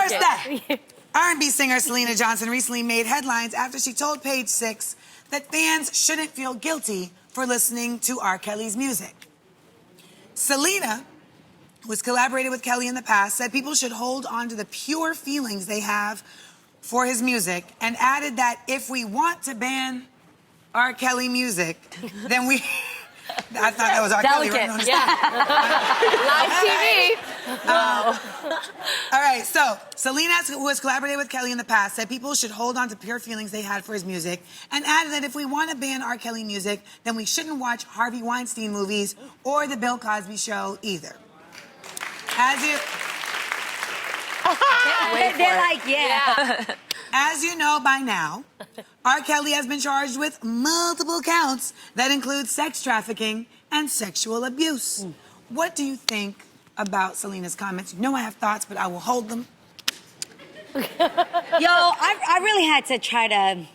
First up, R&B singer Selena Johnson recently made headlines after she told Page Six that fans shouldn't feel guilty for listening to R. Kelly's music. Selena, who has collaborated with Kelly in the past, said people should hold on to the pure feelings they have for his music, and added that if we want to ban R. Kelly music, then we... I thought that was R. Kelly. Right? Live TV. All right, so Selena, who has collaborated with Kelly in the past, said people should hold on to pure feelings they had for his music, and added that if we want to ban R. Kelly music, then we shouldn't watch Harvey Weinstein movies or The Bill Cosby Show either. As you... They're like, yeah. As you know by now, R. Kelly has been charged with multiple counts that include sex trafficking and sexual abuse. What do you think about Selena's comments? You know I have thoughts, but I will hold them. Yo, I really had to try to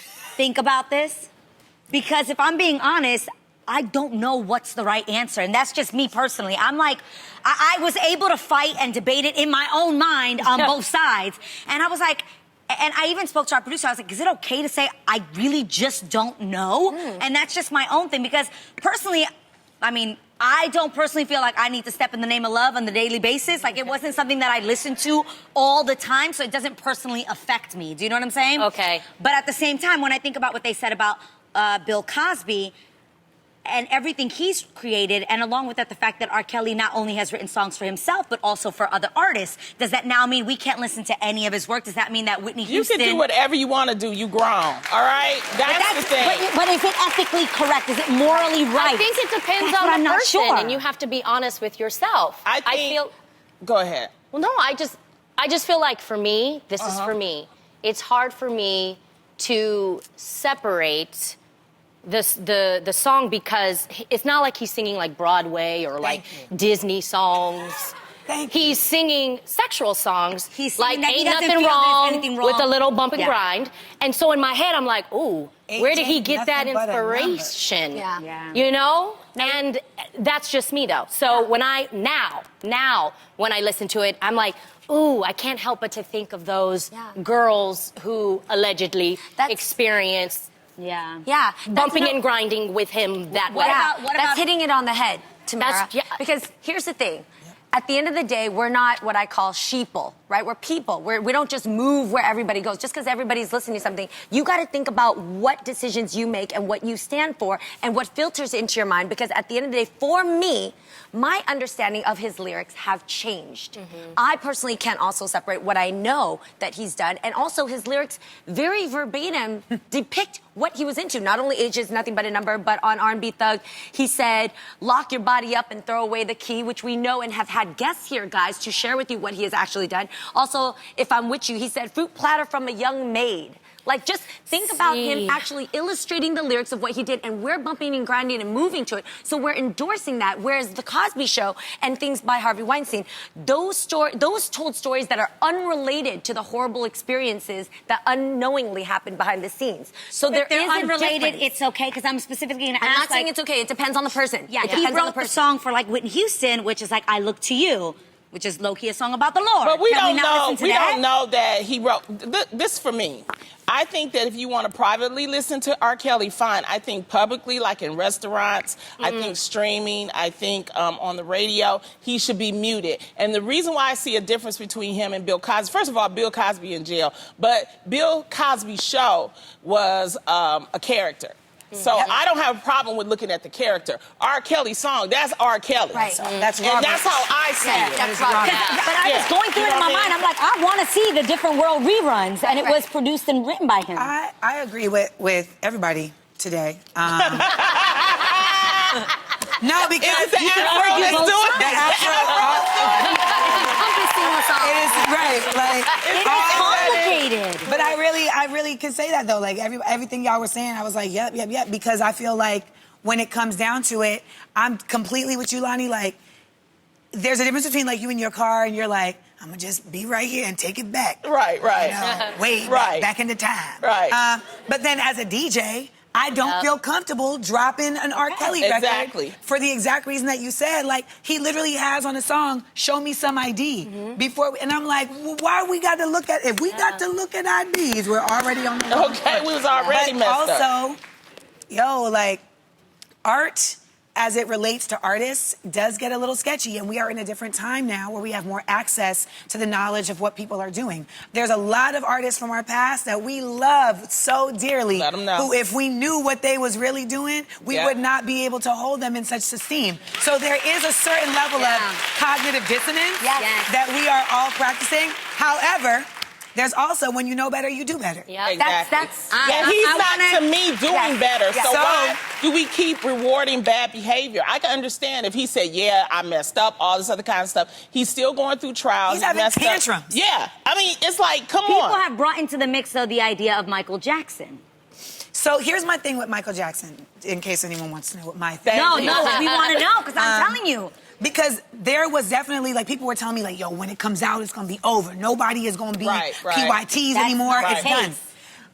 think about this, because if I'm being honest, I don't know what's the right answer, and that's just me personally. I'm like, I was able to fight and debate it in my own mind on both sides, and I was like, and I even spoke to our producer, I was like, is it okay to say I really just don't know? And that's just my own thing, because personally, I mean, I don't personally feel like I need to step in the name of love on the daily basis. Like, it wasn't something that I listened to all the time, so it doesn't personally affect me. Do you know what I'm saying? Okay. But at the same time, when I think about what they said about Bill Cosby and everything he's created, and along with that, the fact that R. Kelly not only has written songs for himself, but also for other artists, does that now mean we can't listen to any of his work? Does that mean that Whitney Houston... You can do whatever you want to do. You grown, all right? That's the thing. But is it ethically correct? Is it morally right? I think it depends That's on the not person, sure. and you have to be honest with yourself. I feel... Go ahead. Well, no, I just feel like for me, this is for me. It's hard for me to separate the song, because it's not like he's singing like Broadway or like Disney songs. He's singing sexual songs. He's like singing Ain't that he Nothing doesn't feel wrong, there's anything wrong with a little bump and Yeah. grind. And so in my head, I'm like, ooh, where did he get that nothing but a number. inspiration? Yeah. You know? And that's just me, though. So when now, when I listen to it, I'm like, ooh, I can't help but to think of those girls who allegedly experienced bumping and grinding with him that way. That's hitting it on the head, Tamara. Because here's the thing. At the end of the day, we're not what I call sheeple, right? We're people. We don't just move where everybody goes. Just because everybody's listening to something, you got to think about what decisions you make and what you stand for and what filters into your mind. Because at the end of the day, for me, my understanding of his lyrics have changed. I personally can also separate what I know that he's done, and also his lyrics very verbatim depict what he was into. Not only Age is Nothing But a Number, but on R&B Thug, he said, lock your body up and throw away the key, which we know and have had guests here, guys, to share with you what he has actually done. Also, If I'm With You, he said, fruit platter from a young maid. Like, just think about him actually illustrating the lyrics of what he did, and we're bumping and grinding and moving to it. So we're endorsing that. Whereas The Cosby Show and things by Harvey Weinstein, those told stories that are unrelated to the horrible experiences that unknowingly happened behind the scenes. So If they're is a unrelated, difference. it's okay, because I'm specifically going to ask. I'm not saying it's okay. It depends on the person. Yeah, it he depends on the wrote the person. song for like Whitney Houston, which is like I Look to You, which is low-key a song about the Lord. But we Can don't not know. listen to We that? don't know that he wrote this for me. I think that if you want to privately listen to R. Kelly, fine. I think publicly, like in restaurants, I think streaming, I think on the radio, he should be muted. And the reason why I see a difference between him and Bill Cosby, first of all, Bill Cosby in jail, but Bill Cosby's show was a character. So I don't have a problem with looking at the character. R. Kelly's song, that's R. Kelly. Right. That's And Robert. that's how I see it. That's right. But I was going through it in my mind. I'm like, I want to see the Different World reruns, and it was produced and written by him. I agree with everybody today. No, because the Afro is doing the Afro. It is right. Like It's complicated. But I really could say that though. Like everything y'all were saying, I was like, yep. Because I feel like when it comes down to it, I'm completely with you, Lonnie. Like, there's a difference between like you in your car and you're like, I'm gonna just be right here and take it back. Right. You know, wait, back into time. Right. But then as a DJ, I don't feel comfortable dropping an R. Kelly record. Exactly. For the exact reason that you said. Like, he literally has on a song, "Show Me Some ID." Before, and I'm like, well, why we got to look at, if we got to look at IDs, we're already on the wrong foot. We was already But messed up. also, like, art, as it relates to artists, does get a little sketchy, and we are in a different time now where we have more access to the knowledge of what people are doing. There's a lot of artists from our past that we love so dearly, Let 'em know. who, if we knew what they was really doing, we would not be able to hold them in such esteem. So there is a certain level of cognitive dissonance that we are all practicing. However, there's also, when you know better, you do better. Yeah, Exactly. I he's wanna- not, to me, doing better. So, So- why do we keep rewarding bad behavior? I can understand if he said, yeah, I messed up, all this other kind of stuff. He's still going through trials. He's having messed up. tantrums. Yeah. I mean, it's like, come People on. have brought into the mix, though, the idea of Michael Jackson. So here's my thing with Michael Jackson, in case anyone wants to know what my thing No, is. we want to know, because I'm telling you. Because there was definitely, like, people were telling me, like, yo, when it comes out, it's going to be over. Nobody is going to be PYTs anymore. not It's the done. case.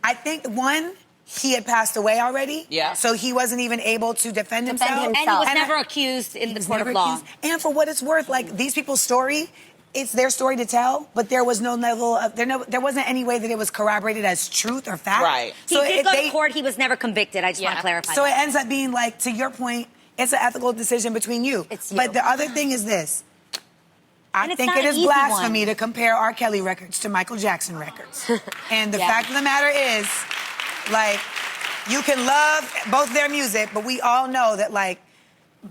I think, one, he had passed away already. Yeah. So he wasn't even able to defend himself. And he was And never accused in the court of never law. accused. And for what it's worth, like, these people's story, it's their story to tell, but there was no level of, there wasn't any way that it was corroborated as truth or fact. Right. He did go to court. He was never convicted. I just want to clarify So that. it ends up being, like, to your point, it's an ethical decision between you. It's you. But the other thing is this. I And it's think not it an is easy blasphemy one. to compare R. Kelly records to Michael Jackson records. And the Yeah. fact of the matter is, like, you can love both their music, but we all know that, like,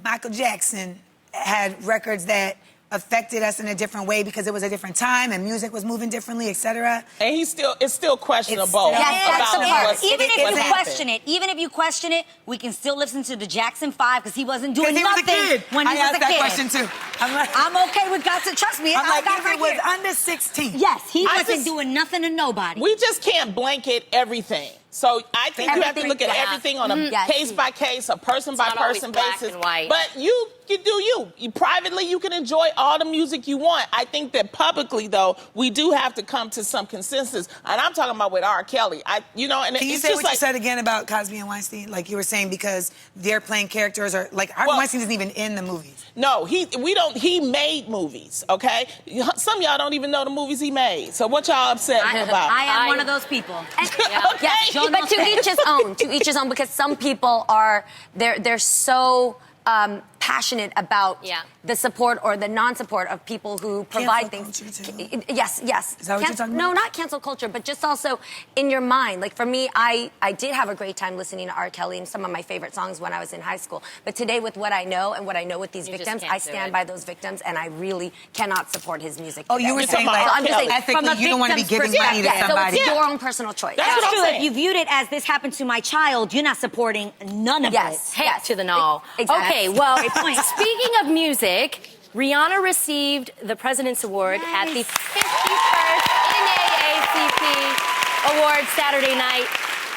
Michael Jackson had records that affected us in a different way because it was a different time and music was moving differently, etc. And it's still questionable It's still- Yes, that's the about part. what's, Even if what you happened. question it, we can still listen to the Jackson 5 because he wasn't doing Because he was a nothing kid. when he I was asked a that kid. question too. I'm like, I'm okay with God to trust me. I'm like, got if right it was here. under 16. Yes, he I wasn't just- doing nothing to nobody. We just can't blanket everything. So I think you have to Everything, look at yeah. everything on a Yes. case by case, a person by not always person black basis. and white. But you do you. Privately, you can enjoy all the music you want. I think that publicly, though, we do have to come to some consensus. And I'm talking about with R. Kelly. And Can you it's say just what like, you said again about Cosby and Weinstein? Like you were saying because they're playing characters or like Harvey Well- Weinstein isn't even in the movies. No, he made movies, okay? Some of y'all don't even know the movies he made. So what y'all upset about? I am one of those people. Okay. Yes, but to each his own. To each his own, because some people are they're so passionate about the support or the non-support of people who provide Cancel things. culture, too. Yes. Is that what you're talking No, about? not cancel culture, but just also in your mind. Like for me, I did have a great time listening to R. Kelly and some of my favorite songs when I was in high school. But today, with what I know and what I know with these You just victims, can't I do stand it. by those victims, and I really cannot support his music. Oh, today. you were saying talking like about I'm just saying, ethically from a you don't want to be victim's giving money to perspective. somebody. So it's your own personal choice. That's That's what I'm true. saying. If you viewed it as this happened to my child, you're not supporting none of Yes. it. Hate to the no. Exactly. Okay, well, Great point. speaking of music, Rihanna received the President's Award at the 51st NAACP Awards Saturday night.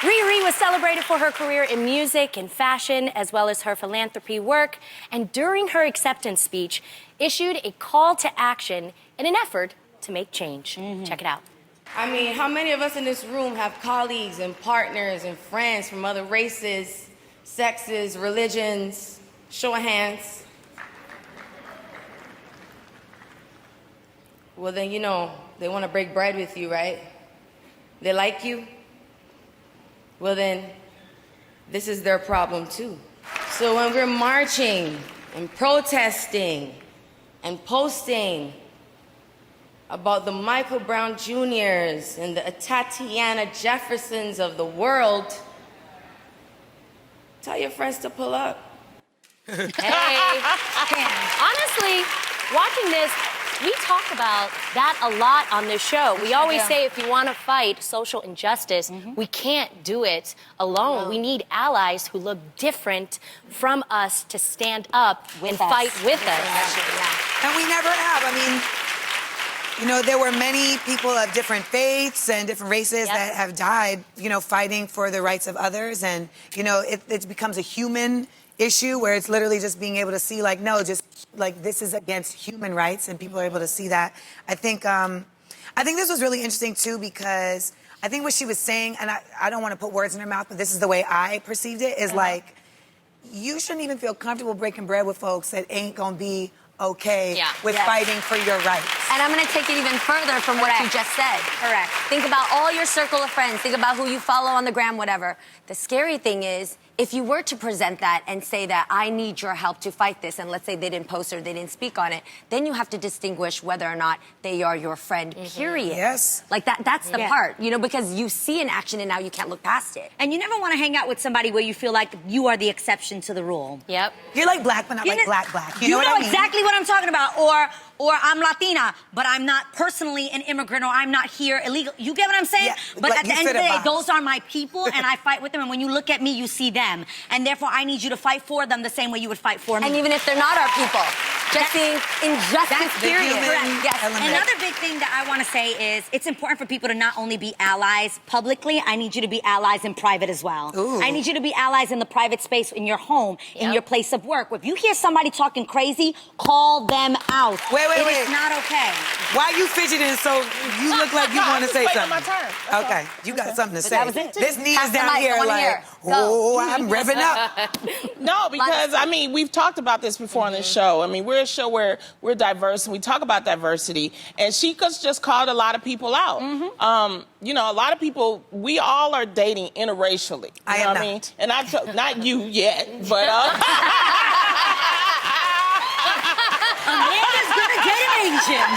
Riri was celebrated for her career in music and fashion, as well as her philanthropy work, and during her acceptance speech, issued a call to action in an effort to make change. Check it out. I mean, how many of us in this room have colleagues and partners and friends from other races, sexes, religions? Show of hands. Well, then, you know, they want to break bread with you, right? They like you? Well, then, this is their problem, too. So when we're marching and protesting and posting about the Michael Brown Jr.'s and the Tatiana Jeffersons of the world, tell your friends to pull up. Hey, honestly, watching this, we talk about that a lot on this show. We always say if you want to fight social injustice, we can't do it alone. No. We need allies who look different from us to stand up and us. fight with us. And we never have. I mean, you know, there were many people of different faiths and different races that have died, you know, fighting for the rights of others. And, you know, it becomes a human issue where it's literally just being able to see, like, no, just like this is against human rights, and people are able to see that. I think this was really interesting too because I think what she was saying, and I don't want to put words in her mouth, but this is the way I perceived it, is like, you shouldn't even feel comfortable breaking bread with folks that ain't gonna be okay with fighting for your rights. And I'm gonna take it even further from what you just said. Correct. Think about all your circle of friends. Think about who you follow on the gram, whatever. The scary thing is, if you were to present that and say that I need your help to fight this, and let's say they didn't post or they didn't speak on it, then you have to distinguish whether or not they are your friend, period. Yes. Like that's the part, you know, because you see an action and now you can't look past it. And you never want to hang out with somebody where you feel like you are the exception to the rule. Yep. You're like black, but not like black. You know what I mean? Exactly what I'm talking about. Or I'm Latina, but I'm not personally an immigrant, or I'm not here illegal. You get what I'm saying? Yeah, but like at the you end of fit the a day, box. those are my people, and I fight with them. And when you look at me, you see them. And therefore, I need you to fight for them the same way you would fight for me. And even if they're not our people, just seeing injustice, period. human Yes. element. Another big thing that I want to say is it's important for people to not only be allies publicly, I need you to be allies in private as well. Ooh. I need you to be allies in the private space, in your home, in your place of work. If you hear somebody talking crazy, call them out. Wait. It is not okay. Why you fidgeting so you look like you want to say waiting something? my turn. That's Okay, you got something to say. that was it. This knee Pass is the down mic, here I wanna like, hear. Go. oh, I'm revving up. No, because I mean, we've talked about this before on this show. I mean, we're a show where we're diverse and we talk about diversity. And she just called a lot of people out. You know, a lot of people, we all are dating interracially. You I know am what I mean? And not you yet, but Amanda's gonna get an Asian.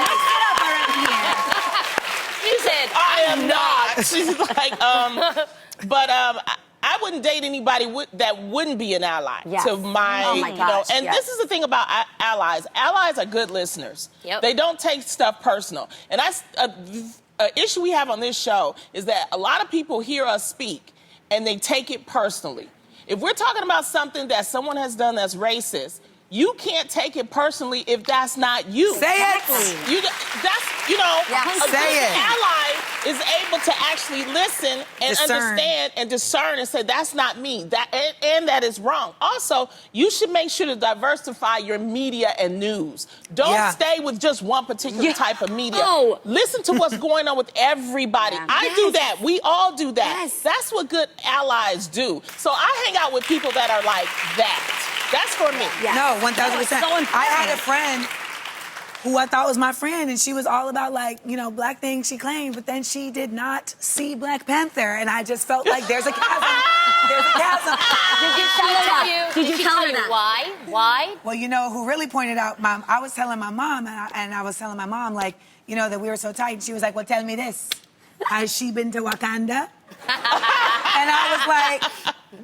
Mix it up around here. You said, I am not. She's like, but I wouldn't date anybody that wouldn't be an ally to my, Oh my you know. gosh, And yes. this is the thing about allies. Allies are good listeners. Yep. They don't take stuff personal. And that's an issue we have on this show is that a lot of people hear us speak and they take it personally. If we're talking about something that someone has done that's racist, you can't take it personally if that's not you. Say it. That's, you know, a Say good it. ally is able to actually listen and Discern. understand and discern and say, that's not me. And that is wrong. Also, you should make sure to diversify your media and news. Don't stay with just one particular type of media. Oh. Listen to what's going on with everybody. I do that. We all do that. Yes. That's what good allies do. So I hang out with people that are like that. That's for me. No, 1000%. No, it's so important. I had a friend who I thought was my friend, and she was all about, like, you know, black things she claimed, but then she did not see Black Panther, and I just felt like there's a chasm. There's a chasm. Did you tell her that? Did you she tell tell her you that? why? Why? Well, you know who really pointed out, Mom, I was telling my mom, and I was telling my mom, like, you know, that we were so tight, and she was like, well, tell me this. Has she been to Wakanda? And I was like,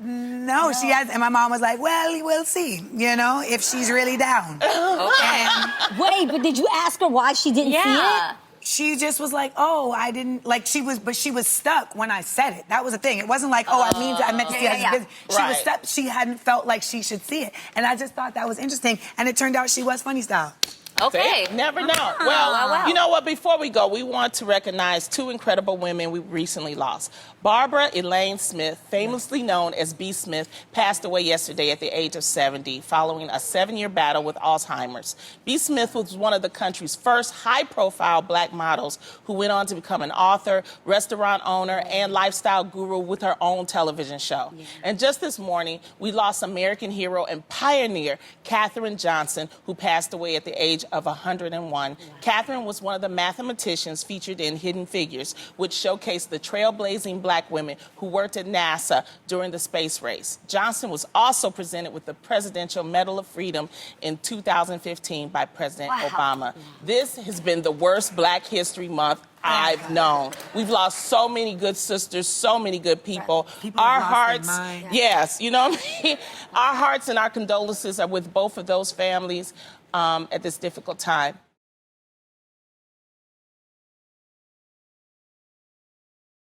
no, she has. And my mom was like, well, we'll see, you know, if she's really down. And Wait, but did you ask her why she didn't see it? she just was like, oh, I didn't, like, she was stuck when I said it. That was the thing. It wasn't like, oh, I meant to see it. She was stuck. She hadn't felt like she should see it. And I just thought that was interesting. And it turned out she was funny style. Okay. See? Never know. Well, you know what? Before we go, we want to recognize two incredible women we recently lost. Barbara Elaine Smith, famously known as B. Smith, passed away yesterday at the age of 70 following a 7-year battle with Alzheimer's. B. Smith was one of the country's first high-profile black models who went on to become an author, restaurant owner, and lifestyle guru with her own television show. And just this morning, we lost American hero and pioneer Katherine Johnson, who passed away at the age of 101. Katherine was one of the mathematicians featured in Hidden Figures, which showcased the trailblazing black women who worked at NASA during the space race. Johnson was also presented with the Presidential Medal of Freedom in 2015 by President Obama. This has been the worst Black History Month I've known. We've lost so many good sisters, so many good people. Our hearts, yes, you know what I mean? Our hearts and our condolences are with both of those families at this difficult time.